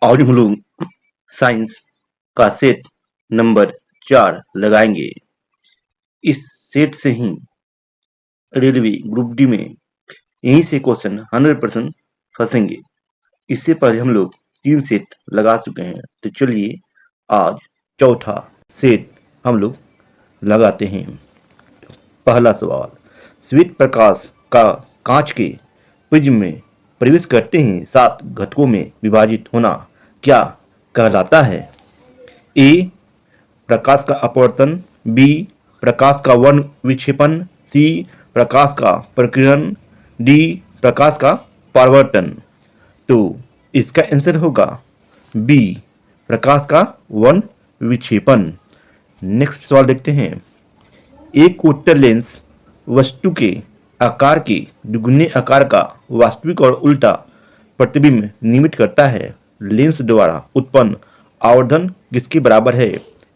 आज हम लोग साइंस का सेट नंबर 4 लगाएंगे। इस सेट से ही रेलवे ग्रुप डी में यहीं से क्वेश्चन 100% फंसेंगे। इससे पहले हम लोग 3 सेट लगा चुके हैं, तो चलिए आज चौथा सेट हम लोग लगाते हैं। पहला सवाल, श्वेत प्रकाश का कांच के प्रिज्म में प्रवेश करते ही 7 घटकों में विभाजित होना क्या कहलाता है? ए प्रकाश का अपवर्तन, बी प्रकाश का वर्ण विक्षेपण, सी प्रकाश का प्रकीर्णन, डी प्रकाश का परावर्तन। तो इसका आंसर होगा बी प्रकाश का वर्ण विक्षेपण। नेक्स्ट सवाल देखते हैं। एक उत्तल लेंस वस्तु के आकार के दुगुने आकार का वास्तविक और उल्टा प्रतिबिंब निर्मित करता है। लेंस द्वारा उत्पन्न आवर्धन किसके बराबर है?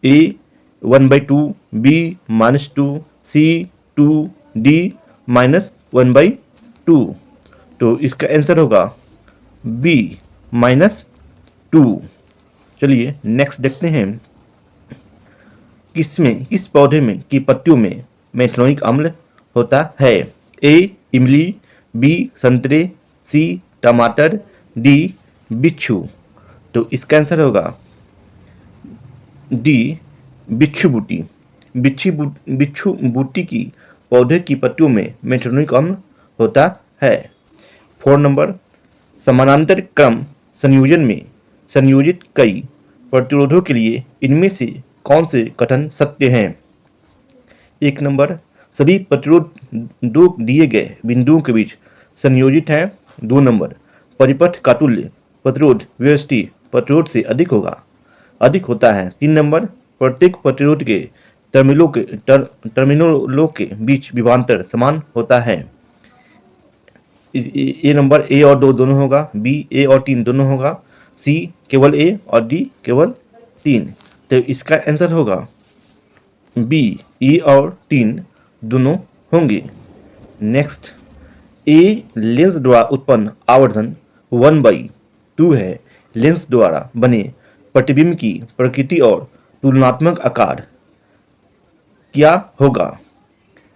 ए 1/2, बी -2, सी 2, डी -1/2। तो इसका आंसर होगा बी -2। चलिए नेक्स्ट देखते हैं। किस पौधे में की पत्तियों में मेथनोइक अम्ल होता है? ए इमली, बी संतरे, सी टमाटर, डी बिच्छू। तो इसका आंसर होगा डी बिच्छू बूटी। बिच्छू बूटी की पौधे की पत्तियों में मेथनोइक अम्ल होता है। 4 नंबर, समानांतर क्रम संयोजन में संयोजित कई प्रतिरोधों के लिए इनमें से कौन से कथन सत्य हैं? 1 नंबर, सभी प्रतिरोध दो दिए गए बिंदुओं के बीच संयोजित हैं। 2 नंबर, परिपथ का तुल्य प्रतिरोध व्यष्टि प्रतिरोध से अधिक होता है। 3 नंबर, प्रत्येक प्रतिरोध के टर्मिनलों के बीच विभवांतर समान होता है। ए नंबर ए और 2 दोनों होगा, बी ए और 3 दोनों होगा, सी केवल ए और डी केवल 3। तो इसका आंसर होगा बी ए और 3 दोनों होंगे। नेक्स्ट, ए लेंस द्वारा उत्पन्न आवर्धन 1/2 है। लेंस द्वारा बने प्रतिबिंब की प्रकृति और तुलनात्मक आकार क्या होगा?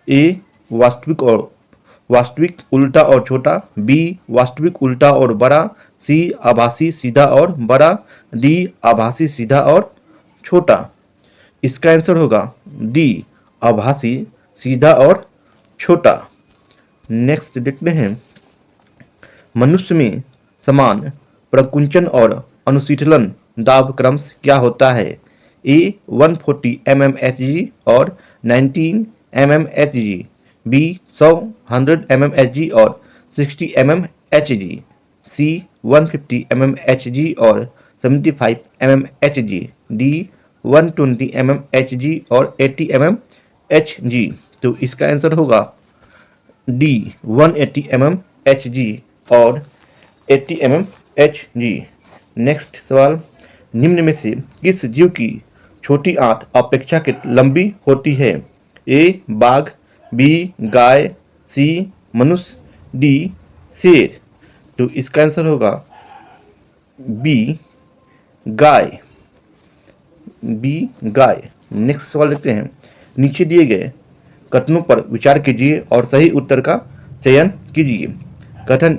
ए वास्तविक उल्टा और छोटा, बी वास्तविक उल्टा और बड़ा, सी आभासी सीधा और बड़ा, डी आभासी सीधा और छोटा। इसका आंसर होगा डी आभासी सीधा और छोटा। नेक्स्ट देखते हैं। मनुष्य में समान प्रकुंचन और अनुशीतलन दाब क्रमश क्या होता है? ए 140 mmHg और 19 mmHg, बी 100 mmHg और 60 mmHg, सी 150 mmHg और 75 mmHg, डी 120 mmHg और 80 mmHg। तो इसका आंसर होगा डी 180 mmHg और 80 mmHg। नेक्स्ट सवाल, निम्न में से किस जीव की छोटी आंत अपेक्षाकृत लंबी होती है? ए बाघ, बी गाय, सी मनुष्य, डी शेर। तो इसका आंसर होगा बी गाय। नेक्स्ट सवाल देखते हैं। नीचे दिए गए कथनों पर विचार कीजिए और सही उत्तर का चयन कीजिए। कथन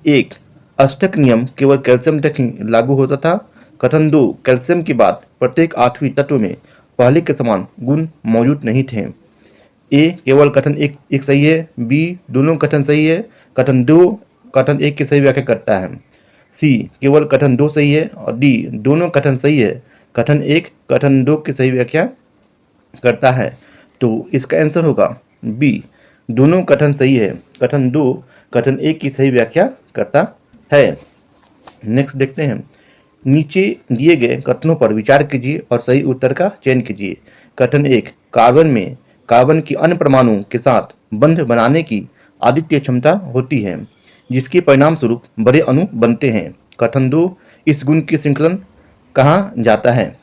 1, अष्टक नियम केवल कैल्शियम तक ही लागू होता था। कथन 2, कैल्शियम के बाद प्रत्येक 8वीं तत्व में पहले के समान गुण मौजूद नहीं थे। ए केवल कथन 1 सही है, बी दोनों कथन सही है, कथन 2 कथन 1 की सही व्याख्या करता है, सी केवल कथन 2 सही है और डी दोनों कथन सही है, कथन 1 कथन 2 की सही व्याख्या करता है। तो इसका आंसर होगा बी दोनों कथन सही है, कथन 2 कथन 1 की सही व्याख्या करता है। नेक्स्ट देखते हैं। नीचे दिए गए कथनों पर विचार कीजिए और सही उत्तर का चयन कीजिए। कथन 1, कार्बन में कार्बन की अन्य परमाणु के साथ बंध बनाने की अद्वितीय क्षमता होती है, जिसके परिणाम स्वरूप बड़े अणु बनते हैं। कथन 2, इस गुण की संकलन कहा जाता है?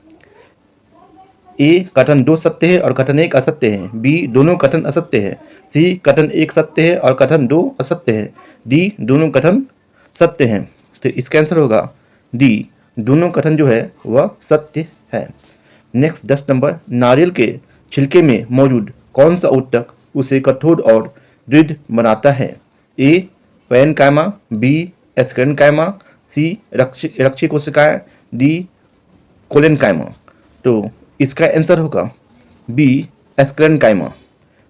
ए कथन 2 सत्य है और कथन 1 असत्य है, बी दोनों कथन असत्य है, सी कथन 1 सत्य है और कथन 2 असत्य है, डी दोनों कथन सत्य हैं। तो इसका आंसर होगा डी दोनों कथन जो है वह सत्य है। नेक्स्ट 10 नंबर, नारियल के छिलके में मौजूद कौन सा ऊतक उसे कठोर और दृढ़ बनाता है? ए पैरेन्काइमा, बी एस्केरेन्काइमा, सी रक्षी कोशिकाएं, डी कोलेनकाइमा। तो इसका आंसर होगा बी एस्केरेन्काइमा।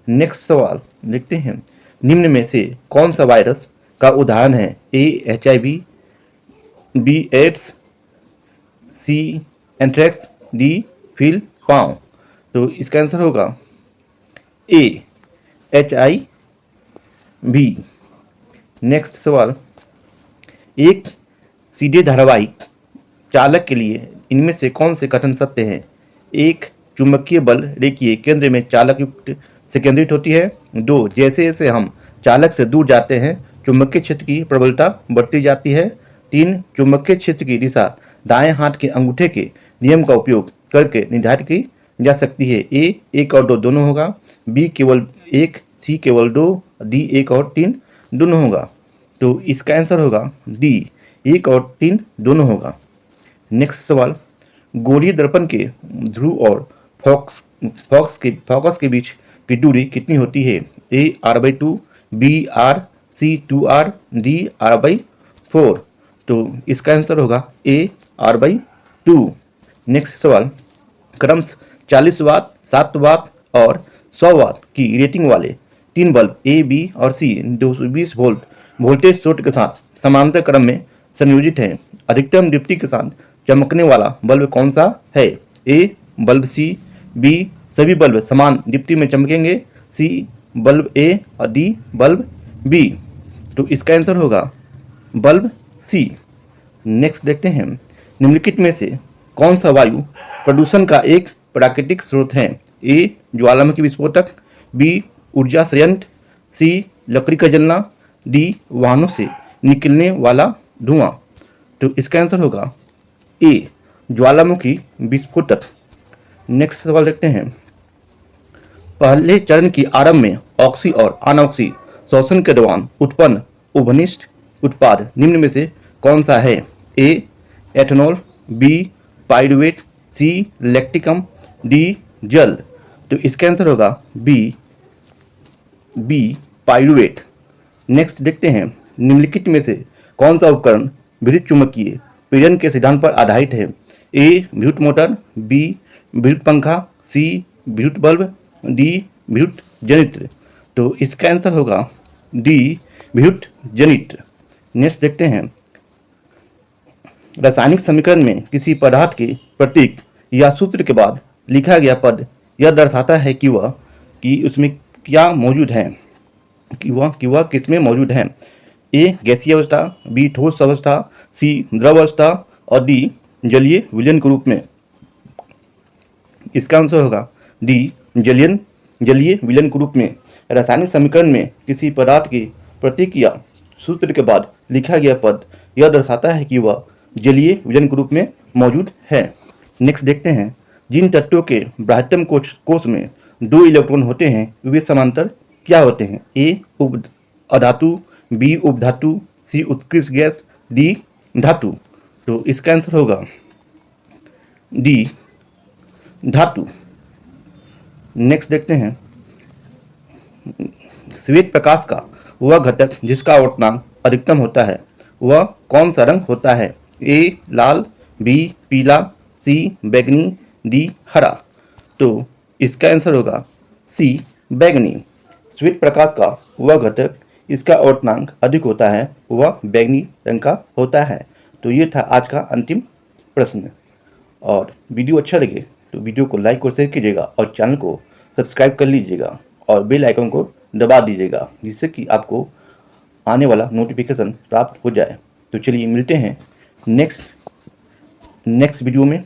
नेक्स्ट सवाल देखते हैं, निम्न में से कौन सा वायरस का उदाहरण है? ए HIV, बी एड्स, सी एंथ्रेक्स, डी फील पाँव। तो इसका आंसर होगा ए HIV। नेक्स्ट सवाल, एक सीधे धारावाहिक चालक के लिए इनमें से कौन से कथन सत्य हैं? एक चुंबकीय बल रेखीय केंद्र में चालक युक्त से केंद्रित होती है। दो, जैसे जैसे हम चालक से दूर जाते हैं चुंबकीय क्षेत्र की प्रबलता बढ़ती जाती है। तीन, चुंबकीय क्षेत्र की दिशा दाएं हाथ के अंगूठे के नियम का उपयोग करके निर्धारित की जा सकती है। ए एक और दो दोनों होगा, बी केवल एक, सी केवल दो, डी एक और तीन दोनों होगा। तो इसका आंसर होगा डी एक और तीन दोनों होगा। नेक्स्ट सवाल, गोलीय दर्पण के ध्रुव और फोकस के बीच की दूरी कितनी होती है? ए R/2, बी R, सी 2R, डी R/4। तो इसका आंसर होगा ए R/2। नेक्स्ट सवाल, क्रमश 40 वाट, 7 वाट और 100 वाट की रेटिंग वाले तीन बल्ब ए, बी और सी 220 वोल्ट वोल्टेज स्रोत के साथ समांतर क्रम में संयोजित हैं। अधिकतम दीप्ति के साथ चमकने वाला बल्ब कौन सा है? ए बल्ब सी, बी सभी बल्ब समान दीप्ति में चमकेंगे, सी बल्ब ए और डी बल्ब बी। तो इसका आंसर होगा बल्ब सी। नेक्स्ट देखते हैं, निम्नलिखित में से कौन सा वायु प्रदूषण का एक प्राकृतिक स्रोत है? ए ज्वालामुखी विस्फोटक, बी ऊर्जा संयंत्र, सी लकड़ी का जलना, डी वाहनों से निकलने वाला धुआं। तो इसका आंसर होगा ए ज्वालामुखी विस्फोटक। नेक्स्ट सवाल देखते हैं, पहले चरण की आरंभ में ऑक्सी और अनऑक्सी श्वसन के दौरान उत्पन्न उभनिष्ठ उत्पाद निम्न में से कौन सा है? ए एथेनॉल, बी पाइरुवेट, सी लैक्टिकम, डी जल। तो इसका आंसर होगा बी पाइरुवेट। नेक्स्ट देखते हैं, निम्नलिखित में से कौन सा उपकरण विद्युत चुम्बकीय प्रेरण के सिद्धांत पर आधारित है? ए विद्युत मोटर, बी विद्युत पंखा, सी विद्युत बल्ब, डी विद्युत जनित्र। तो इसका आंसर होगा डी विद्युत जनित्र। नेक्स्ट देखते हैं, रासायनिक समीकरण में किसी पदार्थ के प्रतीक या सूत्र के बाद लिखा गया पद यह दर्शाता है कि उसमें क्या मौजूद है, कि वह किसमें मौजूद है? ए गैसीय अवस्था, बी ठोस अवस्था, सी द्रव अवस्था और डी जलीय विलयन के रूप में। इसका आंसर होगा डी जलीय विलयन के रूप में। रासायनिक समीकरण में किसी पदार्थ के प्रतीक या सूत्र के बाद लिखा गया पद यह दर्शाता है कि वह जलीय विलयन के रूप में मौजूद है। नेक्स्ट देखते हैं, जिन तत्वों के ब्राह्यतम कोश में 2 इलेक्ट्रॉन होते हैं वे समांतर क्या होते हैं? ए उप अधातु, बी उपधातु, सी उत्कृष्ट गैस, डी धातु। तो इसका आंसर होगा डी धातु। नेक्स्ट देखते हैं, श्वेत प्रकाश का वह घटक जिसका अपवर्तनांक अधिकतम होता है वह कौन सा रंग होता है? ए लाल, बी पीला, सी बैगनी, डी हरा। तो इसका आंसर होगा सी बैगनी। श्वेत प्रकाश का वह घटक इसका अपवर्तनांक अधिक होता है वह बैगनी रंग का होता है। तो ये था आज का अंतिम प्रश्न। और वीडियो अच्छा लगे तो वीडियो को लाइक और शेयर कीजिएगा और चैनल को सब्सक्राइब कर लीजिएगा और बेल आइकन को दबा दीजिएगा जिससे कि आपको आने वाला नोटिफिकेशन प्राप्त हो जाए। तो चलिए मिलते हैं नेक्स्ट वीडियो में।